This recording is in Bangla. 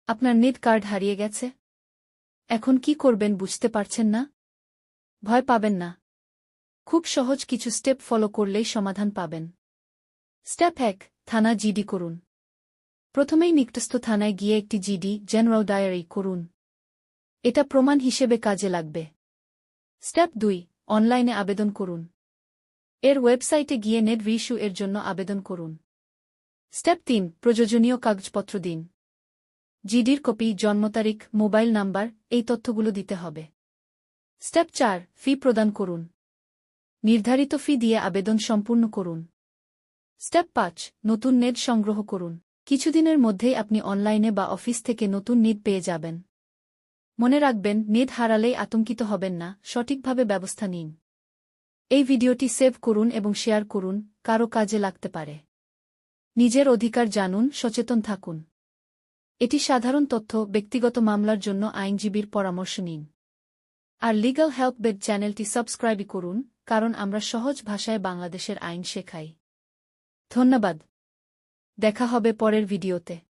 আপনার নেট কার্ড হারিয়ে গেছে? এখন কি করবেন বুঝতে পারছেন না? ভয় পাবেন না। খুব সহজ কিছু স্টেপ ফলো করলেই সমাধান পাবেন। স্টেপ ১, থানা জিডি করুন। প্রথমেই নিকটস্থ থানায় গিয়ে একটি জিডি জেনারেল ডায়েরি করুন। এটা প্রমাণ হিসেবে কাজে লাগবে। স্টেপ ২, অনলাইনে আবেদন করুন। এর ওয়েবসাইটে গিয়ে নেট রিইস্যু এর জন্য আবেদন করুন। স্টেপ ৩, প্রয়োজনীয় কাগজপত্র দিন। জিডির কপি, জন্মতারিখ, মোবাইল নাম্বার এই তথ্যগুলো দিতে হবে। স্টেপ ৪, ফি প্রদান করুন। নির্ধারিত ফি দিয়ে আবেদন সম্পূর্ণ করুন। স্টেপ ৫, নতুন নেট সংগ্রহ করুন। কিছুদিনের মধ্যেই আপনি অনলাইনে বা অফিস থেকে নতুন নেট পেয়ে যাবেন। মনে রাখবেন, নেট হারালেই আতঙ্কিত হবেন না, সঠিকভাবে ব্যবস্থা নিন। এই ভিডিওটি সেভ করুন এবং শেয়ার করুন, কারো কাজে লাগতে পারে। নিজের অধিকার জানুন, সচেতন থাকুন। এটি সাধারণ তথ্য, ব্যক্তিগত মামলার জন্য আইনজীবীর পরামর্শ নিন। আর লিগ্যাল হেল্প বেড চ্যানেলটি সাবস্ক্রাইব করুন, কারণ আমরা সহজ ভাষায় বাংলাদেশের আইন শেখাই। ধন্যবাদ। দেখা হবে পরের ভিডিওতে।